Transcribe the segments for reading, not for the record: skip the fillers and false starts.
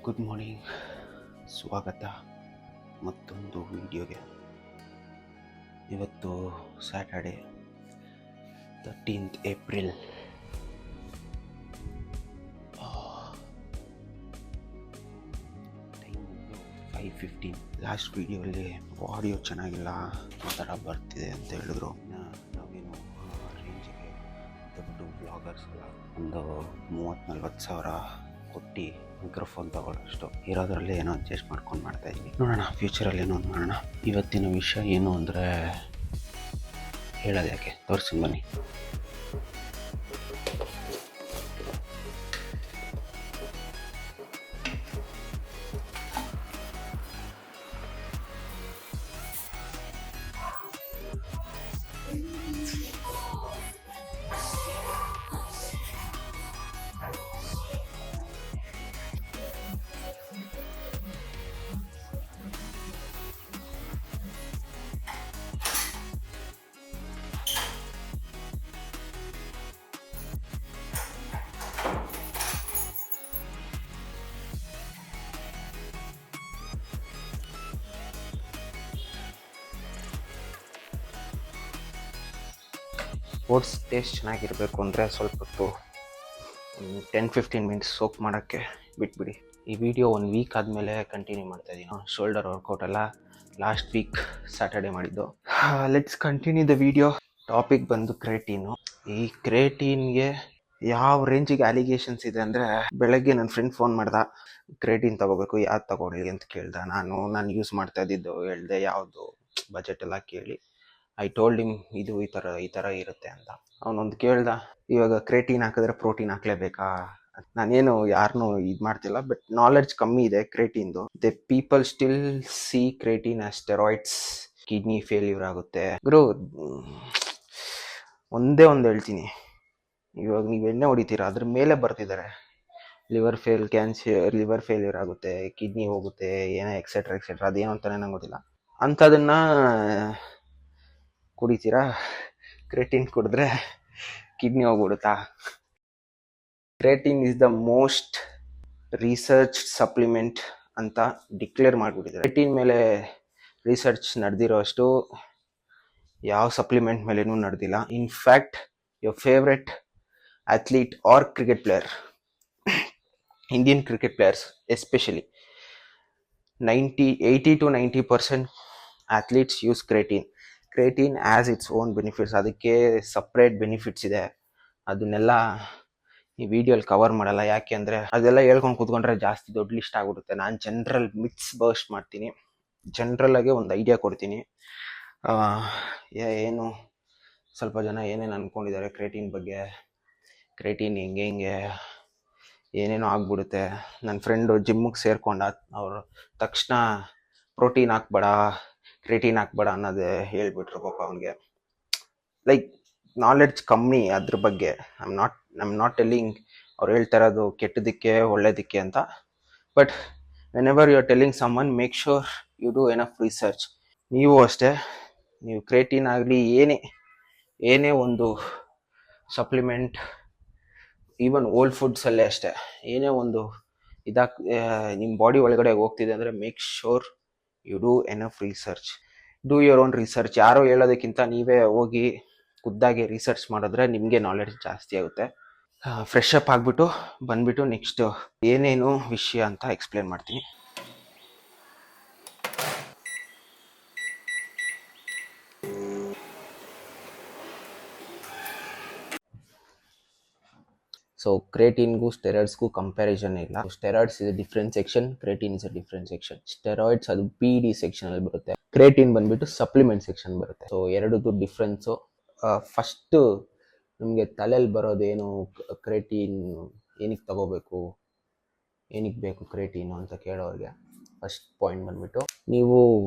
Good morning, ಸ್ವಾಗತ ಮತ್ತೊಂದು ವಿಡಿಯೋಗೆ. ಇವತ್ತು Saturday 13th April. Time 5:15. Last ವಿಡಿಯೋಲ್ಲಿ ಆಡಿಯೋ ಚೆನ್ನಾಗಿಲ್ಲ, ಒಂಥರ ಬರ್ತಿದೆ ಅಂತ ಹೇಳಿದ್ರು. ನಾವೇನು ರೇಂಜಿಗೆ ದೊಡ್ಡ ಬ್ಲಾಗರ್ಸ್ ಎಲ್ಲ ಒಂದು 30-40 ಸಾವಿರ ಕೊಟ್ಟು ಮೈಕ್ರೋಫೋನ್ ತಗೊಳ್ಳೋಷ್ಟು ಇರೋದ್ರಲ್ಲಿ ಏನೋ ಅಡ್ಜಸ್ಟ್ ಮಾಡ್ಕೊಂಡು ಮಾಡ್ತಾಯಿದ್ವಿ. ನೋಡೋಣ ಫ್ಯೂಚರಲ್ಲಿ ಏನೋ ಒಂದು ಮಾಡೋಣ. ಇವತ್ತಿನ ವಿಷಯ ಏನು ಅಂದರೆ ಹೇಳೋದು ಯಾಕೆ, ತೋರಿಸಿ ಬನ್ನಿ. ಓಟ್ಸ್ ಟೇಸ್ಟ್ ಚೆನ್ನಾಗಿರಬೇಕು ಅಂದರೆ ಸ್ವಲ್ಪ ಹೊತ್ತು 10-15 ಮಿನಿಟ್ಸ್ ಸೋಕ್ ಮಾಡೋಕ್ಕೆ ಬಿಟ್ಬಿಡಿ. ಈ ವಿಡಿಯೋ 1 ವೀಕ್ ಆದಮೇಲೆ ಕಂಟಿನ್ಯೂ ಮಾಡ್ತಾಯಿದ್ದೀನಿ. ಶೋಲ್ಡರ್ ವರ್ಕೌಟ್ ಎಲ್ಲ ಲಾಸ್ಟ್ ವೀಕ್ ಸ್ಯಾಟರ್ಡೆ ಮಾಡಿದ್ದು. Let's continue the video. Topic ಬಂದು ಕ್ರೇಟೀನು. ಈ ಕ್ರೇಟೀನ್ಗೆ ಯಾವ ರೇಂಜಿಗೆ ಅಲಿಗೇಷನ್ಸ್ ಇದೆ ಅಂದರೆ, ಬೆಳಗ್ಗೆ ನನ್ನ ಫ್ರೆಂಡ್ ಫೋನ್ ಮಾಡ್ದ, ಕ್ರೇಟೀನ್ ತೊಗೋಬೇಕು, ಯಾವ್ದು ತೊಗೊಳ್ಳಿ ಅಂತ ಕೇಳ್ದ. ನಾನು ಯೂಸ್ ಮಾಡ್ತಾ ಇದ್ದಿದ್ದು ಹೇಳಿದೆ, ಯಾವುದು ಬಜೆಟ್ ಎಲ್ಲ ಕೇಳಿ ಐ ಟೋಲ್ಡ್ ಹಿಮ್ ಇದು ಈ ಥರ ಇರುತ್ತೆ ಅಂತ. ಅವನೊಂದು ಕೇಳ್ದ, ಇವಾಗ ಕ್ರೇಟೀನ್ ಹಾಕಿದ್ರೆ ಪ್ರೋಟೀನ್ ಹಾಕ್ಲೇಬೇಕಾ? ನಾನೇನು ಯಾರನ್ನೂ ಇದು ಮಾಡ್ತಿಲ್ಲ, ಬಟ್ ನಾಲೆಡ್ಜ್ ಕಮ್ಮಿ ಇದೆ ಕ್ರೇಟೀನ್ದು. The people still see creatine as steroids. Kidney failure ಆಗುತ್ತೆ ಗುರು. ಒಂದೇ ಒಂದು ಹೇಳ್ತೀನಿ, ಇವಾಗ ನೀವು ಎಣ್ಣೆ ಹೊಡಿತೀರಾ, ಅದ್ರ ಮೇಲೆ ಬರ್ತಿದ್ದಾರೆ ಲಿವರ್ ಫೇಲ್ಯೂರ್ ಆಗುತ್ತೆ, ಕಿಡ್ನಿ ಹೋಗುತ್ತೆ, ಏನೋ ಎಕ್ಸೆಟ್ರಾ ಅದೇನೋ ಅಂತಾನೆ ನಂಗೆ ಗೊತ್ತಿಲ್ಲ. ಅಂಥದನ್ನು ಕುಡಿತೀರಾ? ಕ್ರೇಟೀನ್ ಕುಡಿದ್ರೆ ಕಿಡ್ನಿ ಹೋಗ್ಬಿಡುತ್ತಾ? Creatine is the most research supplement ಅಂತ ಡಿಕ್ಲೇರ್ ಮಾಡಿಬಿಟ್ಟಿದ್ದಾರೆ. ಕ್ರೇಟೀನ್ ಮೇಲೆ ರಿಸರ್ಚ್ ನಡೆದಿರೋ ಅಷ್ಟು ಯಾವ ಸಪ್ಲಿಮೆಂಟ್ ಮೇಲೇನೂ ನಡೆದಿಲ್ಲ. In fact your favourite athlete are cricket player, Indian cricket players especially 80-90% athletes use creatine. Creatine has its own benefits. ಅದಕ್ಕೆ ಸಪ್ರೇಟ್ ಬೆನಿಫಿಟ್ಸ್ ಇದೆ. ಅದನ್ನೆಲ್ಲ ಈ ವಿಡಿಯೋಲಿ ಕವರ್ ಮಾಡಲ್ಲ. ಯಾಕೆ ಅಂದರೆ ಅದೆಲ್ಲ ಹೇಳ್ಕೊಂಡು ಕೂತ್ಕೊಂಡ್ರೆ ಜಾಸ್ತಿ ದೊಡ್ಡ ಲಿಸ್ಟ್ ಆಗ್ಬಿಡುತ್ತೆ. ನಾನು ಜನರಲ್ ಮಿಕ್ಸ್ ಬರ್ಸ್ಟ್ ಮಾಡ್ತೀನಿ, ಜನರಲ್ಲಾಗೆ ಒಂದು ಐಡಿಯಾ ಕೊಡ್ತೀನಿ. ಏನು ಸ್ವಲ್ಪ ಜನ ಏನೇನು ಅಂದ್ಕೊಂಡಿದ್ದಾರೆ ಕ್ರೇಟೀನ್ ಬಗ್ಗೆ, ಕ್ರೇಟೀನ್ ಹೆಂಗೆ ಏನೇನೋ ಆಗ್ಬಿಡುತ್ತೆ. ನನ್ನ ಫ್ರೆಂಡು ಜಿಮ್ಮಿಗೆ ಸೇರ್ಕೊಂಡ, ಅವರು ತಕ್ಷಣ ಪ್ರೋಟೀನ್ ಹಾಕ್ಬೇಡ, ಕ್ರೇಟೀನ್ ಹಾಕ್ಬೇಡ ಅನ್ನೋದೇ ಹೇಳ್ಬಿಟ್ರು ಪಾಪ ಅವನಿಗೆ. ಲೈಕ್ ನಾಲೆಡ್ಜ್ ಕಮ್ಮಿ ಅದ್ರ ಬಗ್ಗೆ. ಐ ಆಮ್ ನಾಟ್ ಟೆಲ್ಲಿಂಗ್ ಅವ್ರು ಹೇಳ್ತಾ ಇರೋದು ಕೆಟ್ಟದಕ್ಕೆ ಒಳ್ಳೇದಕ್ಕೆ ಅಂತ, but whenever you are telling someone, make sure you do enough research. ನೀವು ಅಷ್ಟೇ, ನೀವು ಕ್ರೇಟೀನ್ ಆಗಲಿ ಏನೇ ಒಂದು ಸಪ್ಲಿಮೆಂಟ್, ಈವನ್ ಓಲ್ಡ್ ಫುಡ್ಸಲ್ಲೇ ಅಷ್ಟೇ, ಏನೇ ಒಂದು ನಿಮ್ಮ ಬಾಡಿ ಒಳಗಡೆ ಹೋಗ್ತಿದೆ ಅಂದರೆ make sure you do enough research. Do your own research. ಯಾರೋ ಹೇಳೋದಕ್ಕಿಂತ ನೀವೇ ಹೋಗಿ ಖುದ್ದಾಗಿ ರಿಸರ್ಚ್ ಮಾಡಿದ್ರೆ ನಿಮಗೆ ನಾಲೆಡ್ಜ್ ಜಾಸ್ತಿ ಆಗುತ್ತೆ. ಫ್ರೆಶ್ ಅಪ್ ಆಗಿಬಿಟ್ಟು ಬಂದುಬಿಟ್ಟು ನೆಕ್ಸ್ಟ್ ಏನೇನು ವಿಷಯ ಅಂತ ಎಕ್ಸ್ಪ್ಲೇನ್ ಮಾಡ್ತೀನಿ. ಸೊ ಕ್ರೇಟೀನ್ಗೂ ಸ್ಟೆರಾಯ್ಡ್ಸ್ಗೂ ಕಂಪ್ಯಾರಿಸನ್ ಇಲ್ಲ. Steroids is a different section, creatine is a different section. Steroids ಅದು PD ಸೆಕ್ಷನ್ ಅಲ್ಲಿ ಬರುತ್ತೆ, ಕ್ರೇಟೀನ್ ಬಂದ್ಬಿಟ್ಟು ಸಪ್ಲಿಮೆಂಟ್ ಸೆಕ್ಷನ್ ಬರುತ್ತೆ. ಸೊ ಎರಡದ್ದು ಡಿಫ್ರೆನ್ಸು. ಫಸ್ಟ್ ನಿಮಗೆ ತಲೆಯಲ್ಲಿ ಬರೋದೇನು, ಕ್ರೇಟೀನ್ ಏನಕ್ಕೆ ತಗೋಬೇಕು, ಏನಕ್ಕೆ ಬೇಕು ಕ್ರೇಟೀನು ಅಂತ ಕೇಳೋರಿಗೆ ಫಸ್ಟ್ ಪಾಯಿಂಟ್ ಬಂದ್ಬಿಟ್ಟು, ನೀವು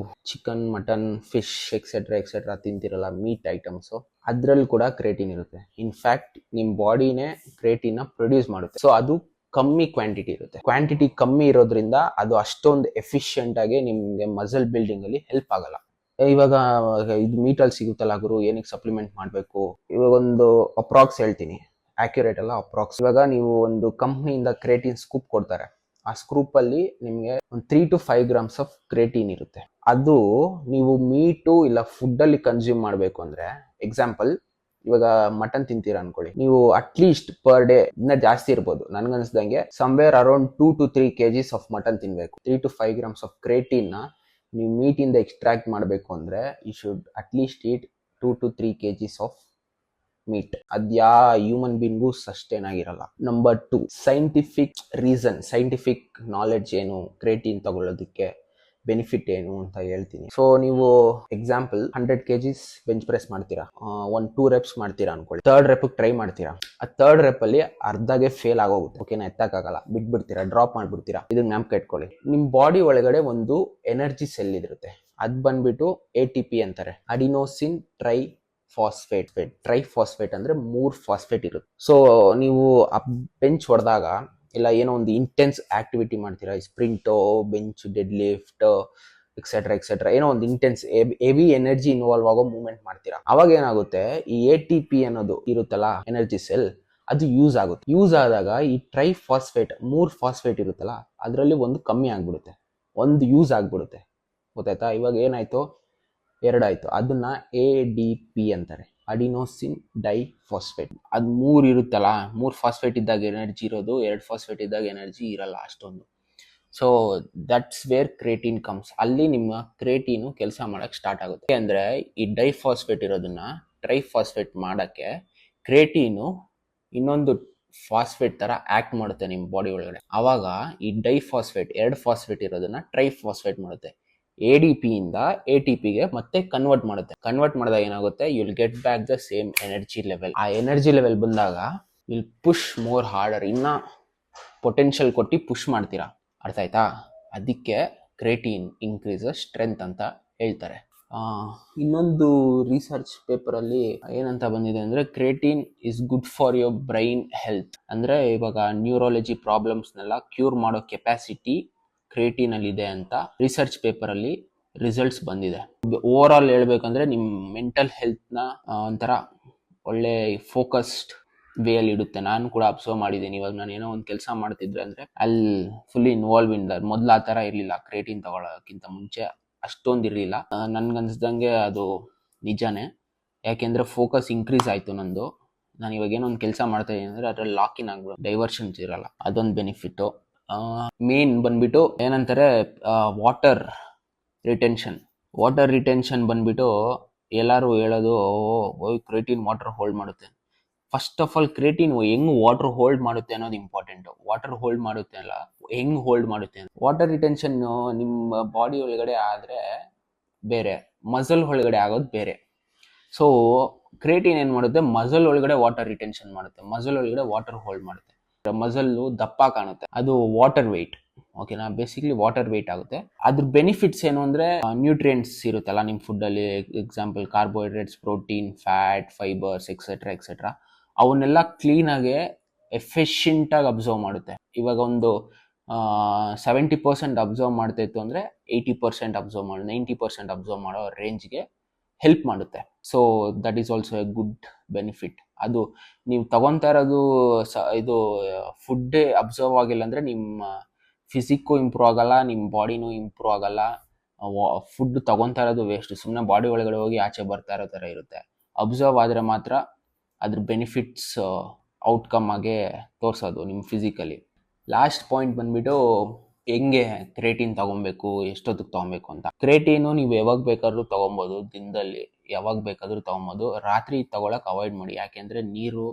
ಚಿಕನ್, ಮಟನ್, ಫಿಶ್ ಎಕ್ಸೆಟ್ರಾ ತಿಂತಿರಲ್ಲ, ಮೀಟ್ ಐಟಮ್ಸು, ಅದ್ರಲ್ಲಿ ಕೂಡ ಕ್ರೇಟೀನ್ ಇರುತ್ತೆ. ಇನ್ಫ್ಯಾಕ್ಟ್ ನಿಮ್ಮ ಬಾಡಿನೇ ಕ್ರೇಟೀನ್ನ ಪ್ರೊಡ್ಯೂಸ್ ಮಾಡುತ್ತೆ. ಸೊ ಅದು ಕಮ್ಮಿ ಕ್ವಾಂಟಿಟಿ ಇರುತ್ತೆ. ಕ್ವಾಂಟಿಟಿ ಕಮ್ಮಿ ಇರೋದ್ರಿಂದ ಅದು ಅಷ್ಟೊಂದು ಎಫಿಷಿಯೆಂಟ್ ಆಗಿ ನಿಮಗೆ ಮಸಲ್ ಬಿಲ್ಡಿಂಗ್ ಅಲ್ಲಿ ಹೆಲ್ಪ್ ಆಗಲ್ಲ. ಇವಾಗ ಇದು ಮೀಟಲ್ಲಿ ಸಿಗುತ್ತಲ್ಲ ಗುರು, ಏನಕ್ಕೆ ಸಪ್ಲಿಮೆಂಟ್ ಮಾಡಬೇಕು? ಇವಾಗ ಒಂದು ಅಪ್ರಾಕ್ಸ್ ಹೇಳ್ತೀನಿ, ಆಕ್ಯುರೇಟ್ ಅಲ್ಲ ಅಪ್ರಾಕ್ಸ್. ಇವಾಗ ನೀವು ಒಂದು ಕಂಪ್ನಿಯಿಂದ ಕ್ರೇಟಿನ್ ಸ್ಕೂಪ್ ಕೊಡ್ತಾರೆ, ಆ ಸ್ಕೂಪಲ್ಲಿ ನಿಮಗೆ ಒಂದು 3 to 5 grams ಆಫ್ ಕ್ರೇಟಿನ್ ಇರುತ್ತೆ. ಅದು ನೀವು ಮೀಟು ಇಲ್ಲ ಫುಡ್ಡಲ್ಲಿ ಕನ್ಸ್ಯೂಮ್ ಮಾಡಬೇಕು ಅಂದರೆ, ಎಕ್ಸಾಂಪಲ್ ಇವಾಗ ಮಟನ್ ತಿಂತೀರಾ ಅನ್ಕೊಳ್ಳಿ, ನೀವು ಅಟ್ಲೀಸ್ಟ್ ಪರ್ ಡೇ ಇನ್ನ ಜಾಸ್ತಿ ಇರ್ಬೋದು, ನನ್ಗನ್ಸ್ದಂಗೆ somewhere around 2 to 3 kgs of mutton ತಿನ್ಬೇಕು. 3 to 5 grams ಆಫ್ ಕ್ರೇಟಿನ್ ನೀವು ಮೀಟಿಂದ ಎಕ್ಸ್ಟ್ರಾಕ್ಟ್ ಮಾಡಬೇಕು ಅಂದರೆ you should at least eat 2 to 3 kgs of meat. ಅದ್ಯಾ ಹ್ಯೂಮನ್ ಬೀಯಿಂಗೂ ಸಸ್ಟೈನ್ ಆಗಿರಲ್ಲ. Number 2, scientific reason, scientific knowledge ಏನು ಕ್ರೇಟಿನ್ ತಗೊಳ್ಳೋದಕ್ಕೆ ಬೆನಿಫಿಟ್ ಏನು ಅಂತ ಹೇಳ್ತೀನಿ. ಸೊ ನೀವು ಎಕ್ಸಾಂಪಲ್ 100 kgs ಬೆಂಚ್ ಪ್ರೆಸ್ ಮಾಡ್ತೀರಾ, 2 reps ಮಾಡ್ತೀರಾ ಅನ್ಕೊಳ್ಳಿ. 3rd rep ಟ್ರೈ ಮಾಡ್ತೀರಾ, ಆ 3rd rep ಅಲ್ಲಿ ಅರ್ಧಗೆ ಫೇಲ್ ಆಗೋಗುತ್ತೆ. ಓಕೆನಾ, ಎತ್ತಕ್ಕಾಗಲ್ಲ, ಬಿಟ್ಬಿಡ್ತೀರಾ, ಡ್ರಾಪ್ ಮಾಡ್ಬಿಡ್ತೀರಾ. ಇದನ್ನ ನೆನಪು ಇಟ್ಕೊಳ್ಳಿ. ನಿಮ್ ಬಾಡಿ ಒಳಗಡೆ ಒಂದು ಎನರ್ಜಿ ಸೆಲ್ ಇರುತ್ತೆ, ಅದ್ ಬಂದ್ಬಿಟ್ಟು ATP ಅಂತಾರೆ, ಅಡಿನೋಸಿನ್ ಟ್ರೈ ಫಾಸ್ಫೇಟ್. ಟ್ರೈಫಾಸ್ಫೇಟ್ ಅಂದ್ರೆ 3 ಫಾಸ್ಫೇಟ್ ಇರುತ್ತೆ. ಸೊ ನೀವು ಆ ಬೆಂಚ್ ಹೊಡೆದಾಗ ಇಲ್ಲ ಏನೋ ಒಂದು ಇಂಟೆನ್ಸ್ ಆಕ್ಟಿವಿಟಿ ಮಾಡ್ತೀರಾ, ಸ್ಪ್ರಿಂಟೋ, ಬೆಂಚ್, ಡೆಡ್ ಲಿಫ್ಟ್ ಎಕ್ಸೆಟ್ರಾ ಏನೋ ಒಂದು ಇಂಟೆನ್ಸ್ ಹೆವಿ ಎನರ್ಜಿ ಇನ್ವಾಲ್ವ್ ಆಗೋ ಮೂವ್ಮೆಂಟ್ ಮಾಡ್ತೀರಾ. ಅವಾಗ ಏನಾಗುತ್ತೆ, ಈ ATP ಅನ್ನೋದು ಇರುತ್ತಲ್ಲ ಎನರ್ಜಿ ಸೆಲ್, ಅದು ಯೂಸ್ ಆಗುತ್ತೆ. ಯೂಸ್ ಆದಾಗ ಈ ಟ್ರೈಫಾಸ್ಫೇಟ್ 3 ಫಾಸ್ಫೇಟ್ ಇರುತ್ತಲ್ಲ ಅದರಲ್ಲಿ ಒಂದು ಕಮ್ಮಿ ಆಗ್ಬಿಡುತ್ತೆ, ಒಂದು ಯೂಸ್ ಆಗ್ಬಿಡುತ್ತೆ. ಗೊತ್ತಾಯ್ತಾ? ಇವಾಗ ಏನಾಯ್ತು, 2 ಆಯ್ತು. ಅದನ್ನ ADP ಅಂತಾರೆ, ಅಡಿನೋಸಿನ್ ಡೈಫಾಸ್ಫೇಟ್. ಅದು 3 ಇರುತ್ತಲ್ಲ, 3 ಫಾಸ್ಫೇಟ್ ಇದ್ದಾಗ ಎನರ್ಜಿ ಇರೋದು, 2 ಫಾಸ್ಫೇಟ್ ಇದ್ದಾಗ ಎನರ್ಜಿ ಇರಲ್ಲ ಅಷ್ಟೊಂದು. So that's where creatine comes. ಅಲ್ಲಿ ನಿಮ್ಮ ಕ್ರೇಟಿನು ಕೆಲಸ ಮಾಡಕ್ಕೆ ಸ್ಟಾರ್ಟ್ ಆಗುತ್ತೆ. ಅಂದ್ರೆ ಈ ಡೈಫಾಸ್ಫೇಟ್ ಇರೋದನ್ನ ಟ್ರೈಫಾಸ್ಫೇಟ್ ಮಾಡಕ್ಕೆ ಕ್ರೇಟಿನು ಇನ್ನೊಂದು ಫಾಸ್ಫೇಟ್ ತರ ಆಕ್ಟ್ ಮಾಡುತ್ತೆ ನಿಮ್ಮ ಬಾಡಿ ಒಳಗಡೆ. ಅವಾಗ ಈ ಡೈಫಾಸ್ಫೇಟ್ 2 ಫಾಸ್ಫೇಟ್ ಇರೋದನ್ನ ಟ್ರೈಫಾಸ್ಫೇಟ್ ಮಾಡುತ್ತೆ. ADP ಇಂದ ATPಗೆ ಮತ್ತೆ ಕನ್ವರ್ಟ್ ಮಾಡುತ್ತೆ. ಕನ್ವರ್ಟ್ ಮಾಡಿದಾಗ ಏನಾಗುತ್ತೆ, you will get back the same energy level. ಆ ಎನರ್ಜಿ ಲೆವೆಲ್ ಬಂದಾಗ ವಿಲ್ ಪುಷ್ ಮೋರ್ ಹಾರ್ಡರ್, ಇನ್ನ ಪೊಟೆನ್ಷಿಯಲ್ ಕೊಟ್ಟು ಪುಷ್ ಮಾಡ್ತೀರಾ. ಅರ್ಥ ಆಯ್ತಾ? ಅದಕ್ಕೆ ಕ್ರೇಟಿನ್ ಇನ್ಕ್ರೀಸಸ್ ಸ್ಟ್ರೆಂತ್ ಅಂತ ಹೇಳ್ತಾರೆ. ಇನ್ನೊಂದು ರಿಸರ್ಚ್ ಪೇಪರಲ್ಲಿ ಏನಂತ ಬಂದಿದೆ ಅಂದ್ರೆ, creatine is good for your brain health. ಅಂದ್ರೆ ಇವಾಗ ನ್ಯೂರಾಲಜಿ ಪ್ರಾಬ್ಲಮ್ಸ್ನೆಲ್ಲ ಕ್ಯೂರ್ ಮಾಡೋ ಕೆಪಾಸಿಟಿ ಕ್ರೇಟಿನ್ ಅಲ್ಲಿ ಇದೆ ಅಂತ ರಿಸರ್ಚ್ ಪೇಪರ್ ಅಲ್ಲಿ ರಿಸಲ್ಟ್ಸ್ ಬಂದಿದೆ. ಓವರ್ ಆಲ್ ಹೇಳ್ಬೇಕಂದ್ರೆ ನಿಮ್ ಮೆಂಟಲ್ ಹೆಲ್ತ್ ನ ಒಂಥರ ಒಳ್ಳೆ ಫೋಕಸ್ಡ್ ವೇ ಅಲ್ಲಿ ಇಡುತ್ತೆ. ನಾನು ಕೂಡ ಅಬ್ಸರ್ವ್ ಮಾಡಿದ್ದೀನಿ. ಇವಾಗ ನಾನು ಏನೋ ಒಂದು ಕೆಲಸ ಮಾಡ್ತಿದ್ರೆ ಅಂದ್ರೆ ಅಲ್ಲಿ ಫುಲ್ಲಿ ಇನ್ವಾಲ್ವ್ ಇನ್ ದಟ್. ಮೊದ್ಲು ಆ ತರ ಇರ್ಲಿಲ್ಲ, ಕ್ರೇಟಿನ್ ತಗೊಳ್ಳೋಕ್ಕಿಂತ ಮುಂಚೆ ಅಷ್ಟೊಂದು ಇರ್ಲಿಲ್ಲ. ನನ್ಗನ್ಸ್ದಂಗೆ ಅದು ನಿಜಾನೇ. ಯಾಕೆಂದ್ರೆ ಫೋಕಸ್ ಇನ್ಕ್ರೀಸ್ ಆಯ್ತು ನಂದು. ನಾನು ಇವಾಗ ಏನೋ ಒಂದು ಕೆಲಸ ಮಾಡ್ತಾ ಇದ್ದೀನಿ ಅಂದ್ರೆ ಅದ್ರಲ್ಲಿ ಲಾಕ್ ಇನ್ ಆಗ್ಬಿಡು, ಡೈವರ್ಷನ್ಸ್ ಇರಲ್ಲ. ಅದೊಂದು ಬೆನಿಫಿಟ್. ಮೇನ್ ಬಂದ್ಬಿಟ್ಟು ಏನಂತಾರೆ, ವಾಟರ್ ರಿಟೆನ್ಷನ್ ಬಂದ್ಬಿಟ್ಟು ಎಲ್ಲರೂ ಹೇಳೋದು ಕ್ರೇಟಿನ್ ವಾಟರ್ ಹೋಲ್ಡ್ ಮಾಡುತ್ತೆ. ಫಸ್ಟ್ ಆಫ್ ಆಲ್ ಕ್ರೇಟಿನ್ ಹೆಂಗ್ ವಾಟರ್ ಹೋಲ್ಡ್ ಮಾಡುತ್ತೆ ಅನ್ನೋದು ಇಂಪಾರ್ಟೆಂಟ್. ವಾಟರ್ ಹೋಲ್ಡ್ ಮಾಡುತ್ತೆ ಅಲ್ಲ, ಹೆಂಗ್ ಹೋಲ್ಡ್ ಮಾಡುತ್ತೆ. ವಾಟರ್ ರಿಟೆನ್ಷನ್ ನಿಮ್ಮ ಬಾಡಿ ಒಳಗಡೆ ಆದ್ರೆ ಬೇರೆ, ಮಸಲ್ ಒಳಗಡೆ ಆಗೋದು ಬೇರೆ. ಸೊ ಕ್ರೇಟಿನ್ ಏನ್ ಮಾಡುತ್ತೆ, ಮಸಲ್ ಒಳಗಡೆ ವಾಟರ್ ರಿಟೆನ್ಷನ್ ಮಾಡುತ್ತೆ, ಮಸಲ್ ಒಳಗಡೆ ವಾಟರ್ ಹೋಲ್ಡ್ ಮಾಡುತ್ತೆ. ಮಸಲ್ಲು ದಪ್ಪ ಕಾಣುತ್ತೆ, ಅದು ವಾಟರ್ ವೆಯ್ಟ್. ಓಕೆನಾ, ಬೇಸಿಕ್ಲಿ ವಾಟರ್ ವೆಯ್ಟ್ ಆಗುತ್ತೆ. ಅದ್ರ ಬೆನಿಫಿಟ್ಸ್ ಏನು ಅಂದ್ರೆ, ನ್ಯೂಟ್ರಿಯೆಂಟ್ಸ್ ಇರುತ್ತಲ್ಲ ನಿಮ್ಮ ಫುಡ್ ಅಲ್ಲಿ, example carbohydrates, protein, fat, fibres etcetera ಅವನ್ನೆಲ್ಲ ಕ್ಲೀನ್ ಆಗಿ ಎಫಿಷಿಯಂಟ್ ಆಗಿ ಅಬ್ಸರ್ವ್ ಮಾಡುತ್ತೆ. ಇವಾಗ ಒಂದು 70% ಅಬ್ಸರ್ವ್ ಮಾಡ್ತಾ ಇತ್ತು ಅಂದ್ರೆ 80% ಅಬ್ಸರ್ವ್ ಮಾಡಿ 90% ಅಬ್ಸರ್ವ್ ಮಾಡೋ ರೇಂಜ್ಗೆ ಹೆಲ್ಪ್ ಮಾಡುತ್ತೆ. So that is also A good benefit. ಅದು ನೀವು ತಗೊಂತಾ ಇರೋದು ಇದು ಫುಡ್ ಅಬ್ಸರ್ವ್ ಆಗಿಲ್ಲ ಅಂದ್ರೆ ನಿಮ್ಮ ಫಿಸಿಕ್ಕು ಇಂಪ್ರೂವ್ ಆಗಲ್ಲ, ನಿಮ್ಮ ಬಾಡಿನೂ ಇಂಪ್ರೂವ್ ಆಗಲ್ಲ. ಫುಡ್ ತಗೊಂತಾ ಇರೋದು ವೇಸ್ಟ್, ಸುಮ್ಮನೆ ಬಾಡಿ ಒಳಗಡೆ ಹೋಗಿ ಆಚೆ ಬರ್ತಾ ಇರೋ ಥರ ಇರುತ್ತೆ. ಅಬ್ಸರ್ವ್ ಆದರೆ ಮಾತ್ರ ಅದ್ರ ಬೆನಿಫಿಟ್ಸ್ ಔಟ್ಕಮ್ ಆಗೇ ತೋರಿಸೋದು ನಿಮ್ಮ ಫಿಸಿಕಲಿ. ಲಾಸ್ಟ್ ಪಾಯಿಂಟ್ ಬಂದ್ಬಿಟ್ಟು ಹೆಂಗೆ ಕ್ರೇಟಿನ್ ತಗೊಬೇಕು, ಎಷ್ಟೊತ್ತಿಗೆ ತಗೊಬೇಕು ಅಂತ. ಕ್ರೇಟಿನು ನೀವು ಯಾವಾಗ ಬೇಕಾದ್ರೂ ತಗೊಬೋದು, ದಿನದಲ್ಲಿ ಯಾವಾಗ ಬೇಕಾದ್ರೂ ತಗೊಬೋದು. ರಾತ್ರಿ ತಗೊಳಕ್ ಅವಾಯ್ಡ್ ಮಾಡಿ, ಯಾಕೆಂದ್ರೆ ನೀರು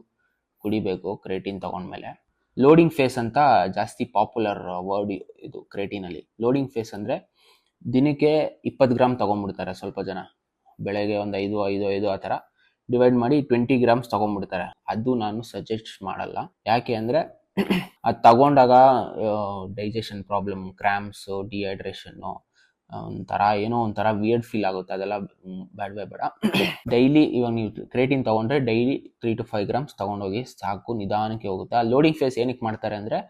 ಕುಡಿಬೇಕು ಕ್ರೇಟಿನ್ ತಗೊಂಡ್ಮೇಲೆ. ಲೋಡಿಂಗ್ ಫೇಸ್ ಅಂತ ಜಾಸ್ತಿ ಪಾಪ್ಯುಲರ್ ವರ್ಡ್ ಇದು ಕ್ರೇಟಿನ್ ಅಲ್ಲಿ. ಲೋಡಿಂಗ್ ಫೇಸ್ ಅಂದ್ರೆ ದಿನಕ್ಕೆ 20 ಗ್ರಾಮ್ ತಗೊಂಡ್ಬಿಡ್ತಾರೆ ಸ್ವಲ್ಪ ಜನ. ಬೆಳಗ್ಗೆ ಒಂದು 5 ಆ ಥರ ಡಿವೈಡ್ ಮಾಡಿ 20 ಗ್ರಾಮ್ಸ್ ತಗೊಂಡ್ಬಿಡ್ತಾರೆ. ಅದು ನಾನು ಸಜೆಸ್ಟ್ ಮಾಡಲ್ಲ. ಯಾಕೆ ಅಂದ್ರೆ ಅದು ತಗೊಂಡಾಗ ಡೈಜೆಷನ್ ಪ್ರಾಬ್ಲಮ್, ಕ್ರ್ಯಾಂಪ್ಸು, ಡಿಹೈಡ್ರೇಷನ್ನು, ಒಂಥರ ವಿಯರ್ಡ್ ಫೀಲ್ ಆಗುತ್ತೆ. ಅದೆಲ್ಲ ಬೇಡವೇ ಬೇಡ. ಡೈಲಿ ಇವಾಗ ನೀವು ಕ್ರೇಟಿನ್ ತಗೊಂಡ್ರೆ ಡೈಲಿ 3 to 5 ಗ್ರಾಮ್ಸ್ ತಗೊಂಡೋಗಿ ಸಾಕು, ನಿಧಾನಕ್ಕೆ ಹೋಗುತ್ತೆ. ಆ ಲೋಡಿಂಗ್ ಫೇಸ್ ಏನಕ್ಕೆ ಮಾಡ್ತಾರೆ ಅಂದ್ರೆ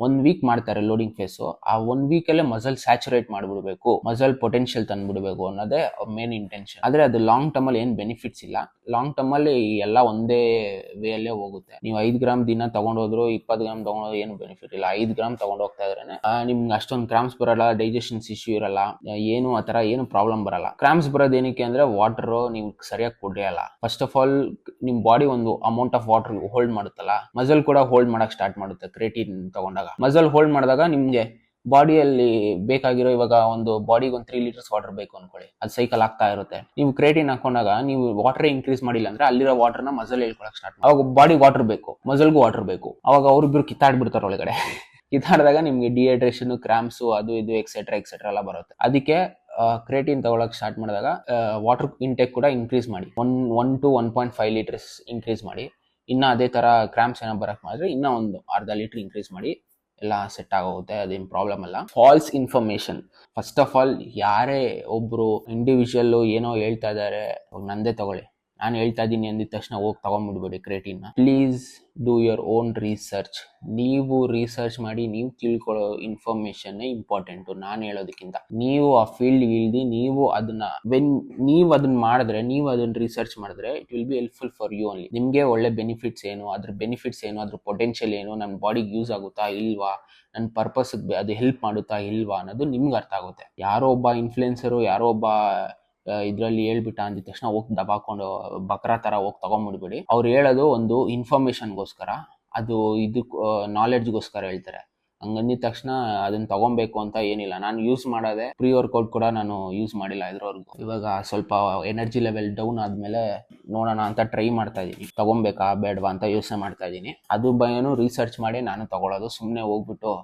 1 ವೀಕ್ ಮಾಡ್ತಾರೆ ಲೋಡಿಂಗ್ ಫೇಸು. ಆ 1 ವೀಕಲ್ಲೇ ಮಸಲ್ ಸ್ಯಾಚುರೇಟ್ ಮಾಡ್ಬಿಡ್ಬೇಕು, ಮಸಲ್ ಪೊಟೆನ್ಷಿಯಲ್ ತಂದ್ಬಿಡ್ಬೇಕು ಅನ್ನೋದೇ ಮೇನ್ ಇಂಟೆನ್ಷನ್. ಆದ್ರೆ ಅದು ಲಾಂಗ್ ಟರ್ಮ್ ಅಲ್ಲಿ ಏನ್ ಬೆನಿಫಿಟ್ಸ್ ಇಲ್ಲ. ಲಾಂಗ್ ಟರ್ಮ್ ಅಲ್ಲಿ ಎಲ್ಲ ಒಂದೇ ವೇ ಅಲ್ಲೇ ಹೋಗುತ್ತೆ. ನೀವು 5 ಗ್ರಾಮ್ ದಿನ ತಗೊಂಡೋದ್ರು 20 ಗ್ರಾಮ್ ತಗೊಂಡೋದ್ರು ಏನು ಬೆನಿಫಿಟ್ ಇಲ್ಲ. 5 ಗ್ರಾಮ್ ತಗೊಂಡ್ ಹೋಗ್ತಾ ಇದ್ರೇನೆ ನಿಮ್ಗೆ ಅಷ್ಟೊಂದು ಕ್ರಾಮ್ಸ್ ಬರಲ್ಲ, ಡೈಜೆಷನ್ಸ್ ಇಶ್ಯೂ ಇರಲ್ಲ, ಏನು ಆ ತರ ಏನು ಪ್ರಾಬ್ಲಮ್ ಬರಲ್ಲ. ಕ್ರಾಮ್ಸ್ ಬರೋದು ಏನಕ್ಕೆ ಅಂದ್ರೆ ವಾಟರ್ ನೀವು ಸರಿಯಾಗಿ ಕುಡಿಯಲ್ಲ. ಫಸ್ಟ್ ಆಫ್ ಆಲ್ ನಿಮ್ ಬಾಡಿ ಒಂದು ಅಮೌಂಟ್ ಆಫ್ ವಾಟರ್ ಹೋಲ್ಡ್ ಮಾಡುತ್ತಲ್ಲ, ಮಸಲ್ ಕೂಡ ಹೋಲ್ಡ್ ಮಾಡಕ್ ಸ್ಟಾರ್ಟ್ ಮಾಡುತ್ತೆ. ಕ್ರೇಟಿನ್ ತಗೊಂಡಾಗ ಮಸಲ್ ಹೋಲ್ಡ್ ಮಾಡಿದಾಗ ನಿಮ್ಗೆ ಬಾಡಿಯಲ್ಲಿ ಬೇಕಾಗಿರೋ, ಇವಾಗ ಒಂದು ಬಾಡಿಗೆ ಒಂದು 3 ಲೀಟರ್ಸ್ ವಾಟರ್ ಬೇಕು ಅನ್ಕೊಳ್ಳಿ, ಅದು ಸೈಕಲ್ ಆಗ್ತಾ ಇರುತ್ತೆ. ನೀವು ಕ್ರೇಟಿನ್ ಹಾಕೊಂಡಾಗ ನೀವು ವಾಟರ್ ಇನ್ಕ್ರೀಸ್ ಮಾಡಿಲ್ಲ ಅಂದ್ರೆ ಅಲ್ಲಿರೋ ವಾಟರ್ನ ಮಸಲ್ ಹೇಳ್ಕೊಳಕ್ ಸ್ಟಾರ್ಟ್. ಅವಾಗ ಬಾಡಿ ವಾಟರ್ ಬೇಕು, ಮಸಲ್ಗೂ ವಾಟರ್ ಬೇಕು. ಅವಾಗ ಅವ್ರಿಬ್ರು ಕಿತ್ತಾಡ್ಬಿಡ್ತಾರೆ ಒಳಗಡೆ. ಕಿತ್ತಾಡಿದಾಗ ನಿಮ್ಗೆ ಡಿಹೈಡ್ರೇಷನ್, ಕ್ರಾಮ್ಸ್, ಅದು ಇದು ಎಕ್ಸೆಟ್ರಾ ಎಲ್ಲ ಬರುತ್ತೆ. ಅದಕ್ಕೆ ಕ್ರೇಟಿನ್ ತಗೊಳಕ್ ಸ್ಟಾರ್ಟ್ ಮಾಡಿದಾಗ ವಾಟರ್ ಇಂಟೇಕ್ ಕೂಡ ಇನ್ಕ್ರೀಸ್ ಮಾಡಿ, 1 to 1.5 ಲೀಟರ್ಸ್ ಇನ್ಕ್ರೀಸ್ ಮಾಡಿ. ಇನ್ನ ಅದೇ ತರ ಕ್ರಾಮ್ಸ್ ಏನೋ ಬರಕ್ ಮಾಡಿದ್ರೆ ಇನ್ನ ಒಂದು ಅರ್ಧ ಲೀಟರ್ ಇನ್ಕ್ರೀಸ್ ಮಾಡಿ, ಎಲ್ಲ ಸೆಟ್ ಆಗೋಗುತ್ತೆ. ಅದೇನು ಪ್ರಾಬ್ಲಮ್ ಅಲ್ಲ. False information, first of all ಯಾರೇ ಒಬ್ರು ಇಂಡಿವಿಜುವಲ್ ಏನೋ ಹೇಳ್ತಾ ಇದಾರೆ, ನಂದೇ ತಗೊಳ್ಳಿ, ನಾನು ಹೇಳ್ತಾ ಇದ್ದೀನಿ ಅಂದಿದ ತಕ್ಷಣ ಹೋಗಿ ತಗೊಂಡ್ಬಿಡ್ಬೇಡಿ creatine. Please do your own research. ನೀವು ರಿಸರ್ಚ್ ಮಾಡಿ ನೀವು ತಿಳ್ಕೊಳ್ಳೋ ಇನ್ಫಾರ್ಮೇಶನ್ ಇಂಪಾರ್ಟೆಂಟು ನಾನು ಹೇಳೋದಕ್ಕಿಂತ. ನೀವು ಆ ಫೀಲ್ಡ್ ಇಳ್ದು ನೀವು ಅದನ್ನ ಮಾಡಿದ್ರೆ, ನೀವು ಅದನ್ನ ರಿಸರ್ಚ್ ಮಾಡಿದ್ರೆ it will be helpful for you only. ನಿಮಗೆ ಒಳ್ಳೆ ಬೆನಿಫಿಟ್ಸ್ ಏನು, ಅದ್ರ ಪೊಟೆನ್ಷಿಯಲ್ ಏನು, ನನ್ನ ಬಾಡಿಗೆ ಯೂಸ್ ಆಗುತ್ತಾ ಇಲ್ವಾ, ನನ್ನ ಪರ್ಪಸ್ ಅದು ಹೆಲ್ಪ್ ಮಾಡುತ್ತಾ ಇಲ್ವಾ ಅನ್ನೋದು ನಿಮ್ಗೆ ಅರ್ಥ ಆಗುತ್ತೆ. ಯಾರೋ ಒಬ್ಬ ಇನ್ಫ್ಲುಯೆನ್ಸರು, ಯಾರೋ ಒಬ್ಬ ಇದರಲ್ಲಿ ಹೇಳ್ಬಿಟ್ಟ ಅಂದಿದ ತಕ್ಷಣ ಹೋಗಿ ದಬಾಕೊಂಡು ಬಕ್ರಾ ತರ ಹೋಗಿ ತಗೊಂಡ್ಬಿಡ್ಬೇಡಿ. ಅವ್ರು ಹೇಳೋದು ಒಂದು ಇನ್ಫಾರ್ಮೇಶನ್ಗೋಸ್ಕರ, ಅದು ಇದು ನಾಲೆಡ್ಜ್ಗೋಸ್ಕರ ಹೇಳ್ತಾರೆ. ಹಂಗಂದಿದ ತಕ್ಷಣ ಅದನ್ನ ತಗೊಬೇಕು ಅಂತ ಏನಿಲ್ಲ. ನಾನು ಯೂಸ್ ಮಾಡೋದೆ ಪ್ರೀ ವರ್ಕೌಟ್ ಕೂಡ ನಾನು ಯೂಸ್ ಮಾಡಿಲ್ಲ ಇದ್ರವರೆಗೂ. ಇವಾಗ ಸ್ವಲ್ಪ ಎನರ್ಜಿ ಲೆವೆಲ್ ಡೌನ್ ಆದ್ಮೇಲೆ ನೋಡೋಣ ಅಂತ ಟ್ರೈ ಮಾಡ್ತಾ ಇದೀನಿ. ತಗೊಬೇಕಾ ಬೇಡವಾ ಅಂತ ಯೋಚನೆ ಮಾಡ್ತಾ ಇದೀನಿ. ಅದು ಭಯನೂ ರಿಸರ್ಚ್ ಮಾಡಿ ನಾನು ತಗೊಳ್ಳೋದು. ಸುಮ್ಮನೆ ಹೋಗ್ಬಿಟ್ಟು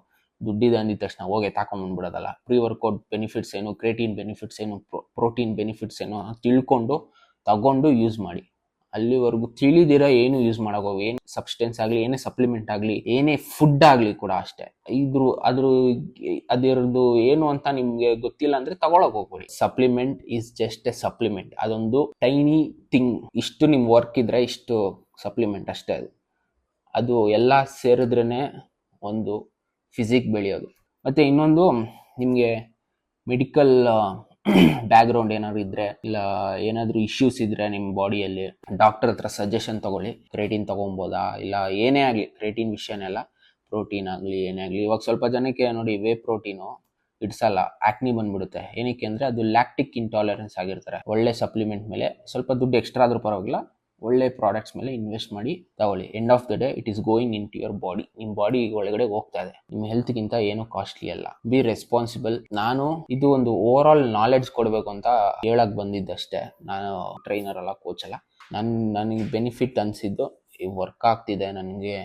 ದುಡ್ಡಿದೆ ಅಂದಿದ ತಕ್ಷಣ ಹೋಗಿ ತಾಕೊಂಡ್ಬಂದ್ಬಿಡೋದಲ್ಲ. ಪ್ರೀ ವರ್ಕೌಟ್ ಬೆನಿಫಿಟ್ಸ್ ಏನು, ಕ್ರೇಟಿನ್ ಬೆನಿಫಿಟ್ಸ್ ಏನು, ಪ್ರೋಟೀನ್ ಬೆನಿಫಿಟ್ಸ್ ಏನು ತಿಳ್ಕೊಂಡು ತಗೊಂಡು ಯೂಸ್ ಮಾಡಿ. ಅಲ್ಲಿವರೆಗೂ ತಿಳಿದಿರ ಏನು ಯೂಸ್ ಮಾಡೋಕೆ ಹೋಗಿ, ಏನು ಸಬ್ಸ್ಟೆನ್ಸ್ ಆಗಲಿ, ಏನೇ ಸಪ್ಲಿಮೆಂಟ್ ಆಗಲಿ, ಏನೇ ಫುಡ್ ಆಗಲಿ ಕೂಡ ಅಷ್ಟೇ, ಅದರದ್ದು ಏನು ಅಂತ ನಿಮ್ಗೆ ಗೊತ್ತಿಲ್ಲ ಅಂದ್ರೆ ತಗೊಳಕ್ ಹೋಗ್ಬೇಡಿ. Supplement is just A supplement. ಅದೊಂದು ಟೈನಿ ಥಿಂಗ್. ಇಷ್ಟು ನಿಮ್ ವರ್ಕ್ ಇದ್ರೆ ಇಷ್ಟು ಸಪ್ಲಿಮೆಂಟ್ ಅಷ್ಟೇ. ಅದು ಎಲ್ಲ ಸೇರಿದ್ರೇನೆ ಒಂದು ಫಿಸಿಕ್ ಬೆಳೆಯೋದು. ಮತ್ತೆ ಇನ್ನೊಂದು, ನಿಮಗೆ ಮೆಡಿಕಲ್ ಬ್ಯಾಕ್ಗ್ರೌಂಡ್ ಏನಾದ್ರು ಇದ್ರೆ, ಇಲ್ಲ ಏನಾದ್ರು ಇಶ್ಯೂಸ್ ಇದ್ರೆ ನಿಮ್ಮ ಬಾಡಿಯಲ್ಲಿ, ಡಾಕ್ಟರ್ ಹತ್ರ ಸಜೆಷನ್ ತಗೊಳ್ಳಿ. ಕ್ರೇಟಿನ್ ತಗೊಬೋದಾ, ಇಲ್ಲ ಏನೇ ಆಗಲಿ, ಕ್ರೇಟಿನ್ ವಿಷಯನೆಲ್ಲ, ಪ್ರೋಟೀನ್ ಆಗಲಿ ಏನೇ ಆಗಲಿ. ಇವಾಗ ಸ್ವಲ್ಪ ಜನಕ್ಕೆ ನೋಡಿ ವೇ ಪ್ರೋಟೀನು ಇಡ್ಸಲ್ಲ, ಆಕ್ನಿ ಬಂದ್ಬಿಡುತ್ತೆ. ಏನಕ್ಕೆ ಅಂದ್ರೆ ಅದು ಲ್ಯಾಕ್ಟಿಕ್ ಇಂಟಾಲರೆನ್ಸ್ ಆಗಿರ್ತಾರೆ. ಒಳ್ಳೆ ಸಪ್ಲಿಮೆಂಟ್ ಮೇಲೆ ಸ್ವಲ್ಪ ದುಡ್ಡು ಎಕ್ಸ್ಟ್ರಾ ಆದ್ರೂ ಪರವಾಗಿಲ್ಲ, ಒಳ್ಳೆ ಪ್ರಾಡಕ್ಟ್ಸ್ ಮೇಲೆ ಇನ್ವೆಸ್ಟ್ ಮಾಡಿ ತಗೊಳ್ಳಿ. End of the day it is going into your body. ನಿಮ್ಮ ಬಾಡಿ ಒಳಗಡೆ ಹೋಗ್ತಾ ಇದೆ. ನಿಮ್ಮ ಹೆಲ್ತ್ಗಿಂತ ಏನು ಕಾಸ್ಟ್ಲಿ ಅಲ್ಲ. Be responsible. ನಾನು ಇದು ಒಂದು ಓವರ್ ಆಲ್ ನಾಲೆಡ್ಜ್ ಕೊಡಬೇಕು ಅಂತ ಹೇಳಕ್ ಬಂದಿದ್ದಷ್ಟೇ. ನಾನು ಟ್ರೈನರ್ ಅಲ್ಲ, ಕೋಚ್ ಅಲ್ಲ. ನನಗೆ ಬೆನಿಫಿಟ್ ಅನಿಸಿದ್ದು ವರ್ಕ್ ಆಗ್ತಿದೆ, ನನಗೆ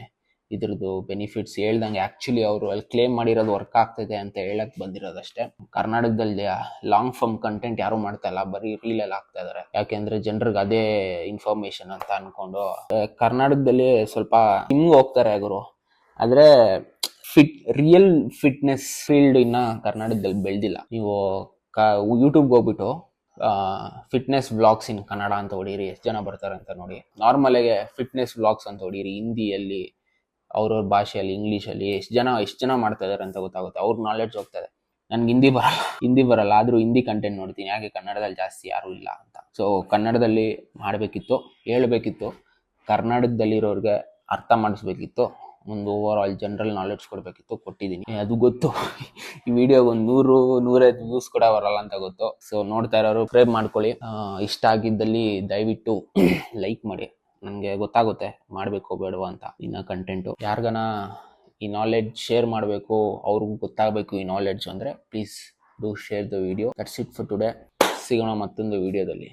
ಇದ್ರದ್ದು ಬೆನಿಫಿಟ್ಸ್ ಹೇಳ್ದಂಗೆ ಆ್ಯಕ್ಚುಲಿ ಅವರು ಅಲ್ಲಿ ಕ್ಲೇಮ್ ಮಾಡಿರೋದು ವರ್ಕ್ ಆಗ್ತಿದೆ ಅಂತ ಹೇಳಕ್ ಬಂದಿರೋದಷ್ಟೇ. ಕರ್ನಾಟಕದಲ್ಲಿ ಲಾಂಗ್ ಫಾರ್ಮ್ ಕಂಟೆಂಟ್ ಯಾರು ಮಾಡ್ತಾ ಇಲ್ಲ, ಬರೀ ರೀಲಲ್ಲಿ ಆಗ್ತಾ ಇದಾರೆ. ಯಾಕೆಂದ್ರೆ ಜನರಿಗೆ ಅದೇ ಇನ್ಫಾರ್ಮೇಶನ್ ಅಂತ ಅನ್ಕೊಂಡು. ಕರ್ನಾಟಕದಲ್ಲಿ ಸ್ವಲ್ಪ ಹಿಂಗೆ ಹೋಗ್ತಾರೆ ಗುರು, ಆದರೆ ರಿಯಲ್ ಫಿಟ್ನೆಸ್ ಫೀಲ್ಡ್ ಇನ್ನ ಕರ್ನಾಟಕದಲ್ಲಿ ಬೆಳೆದಿಲ್ಲ. ನೀವು ಯೂಟ್ಯೂಬ್ಗೆ ಹೋಗ್ಬಿಟ್ಟು ಫಿಟ್ನೆಸ್ ವ್ಲಾಗ್ಸ್ ಇನ್ ಕನ್ನಡ ಅಂತ ಹೊಡೀರಿ, ಎಷ್ಟು ಜನ ಬರ್ತಾರೆ ಅಂತ ನೋಡಿ. ನಾರ್ಮಲಾಗೆ ಫಿಟ್ನೆಸ್ ವ್ಲಾಗ್ಸ್ ಅಂತ ಹೊಡೀರಿ, ಹಿಂದಿಯಲ್ಲಿ ಅವ್ರವ್ರ ಭಾಷೆಯಲ್ಲಿ, ಇಂಗ್ಲೀಷಲ್ಲಿ ಎಷ್ಟು ಜನ ಮಾಡ್ತಾ ಇದಾರೆ ಅಂತ ಗೊತ್ತಾಗುತ್ತೆ. ಅವ್ರ ನಾಲೆಡ್ಜ್ ಹೋಗ್ತಾ ಇದೆ. ನನ್ಗೆ ಹಿಂದಿ ಬರಲ್ಲ, ಆದ್ರೂ ಹಿಂದಿ ಕಂಟೆಂಟ್ ನೋಡ್ತೀನಿ. ಯಾಕೆ ಕನ್ನಡದಲ್ಲಿ ಜಾಸ್ತಿ ಯಾರೂ ಇಲ್ಲ ಅಂತ. ಸೊ ಕನ್ನಡದಲ್ಲಿ ಮಾಡಬೇಕಿತ್ತು, ಹೇಳಬೇಕಿತ್ತು, ಕರ್ನಾಟಕದಲ್ಲಿರೋರಿಗೆ ಅರ್ಥ ಮಾಡಿಸ್ಬೇಕಿತ್ತು, ಒಂದು ಓವರ್ ಆಲ್ ಜನರಲ್ ನಾಲೆಡ್ಜ್ ಕೊಡಬೇಕಿತ್ತು. ಕೊಟ್ಟಿದ್ದೀನಿ, ಅದು ಗೊತ್ತು. ಈ ವಿಡಿಯೋಗೆ ಒಂದು 100-105 ವ್ಯೂಸ್ ಕೂಡ ಬರಲ್ಲ ಅಂತ ಗೊತ್ತು. ಸೊ ನೋಡ್ತಾ ಇರೋರು ಸಬ್ಸ್ಕ್ರೈಬ್ ಮಾಡ್ಕೊಳ್ಳಿ. ಇಷ್ಟ ಆಗಿದ್ದಲ್ಲಿ ದಯವಿಟ್ಟು ಲೈಕ್ ಮಾಡಿ. ನನಗೆ ಗೊತ್ತಾಗುತ್ತೆ ಮಾಡಬೇಕು ಬೇಡವಾ ಅಂತ. ಇನ್ನು ಕಂಟೆಂಟು ಯಾರಿಗಾನ ಈ ನಾಲೆಡ್ಜ್ ಶೇರ್ ಮಾಡಬೇಕು, ಅವ್ರಿಗೂ ಗೊತ್ತಾಗಬೇಕು ಈ ನಾಲೆಡ್ಜ್ ಅಂದರೆ please do share the video. That's it for today. ಸಿಗೋಣ ಮತ್ತೊಂದು ವಿಡಿಯೋದಲ್ಲಿ.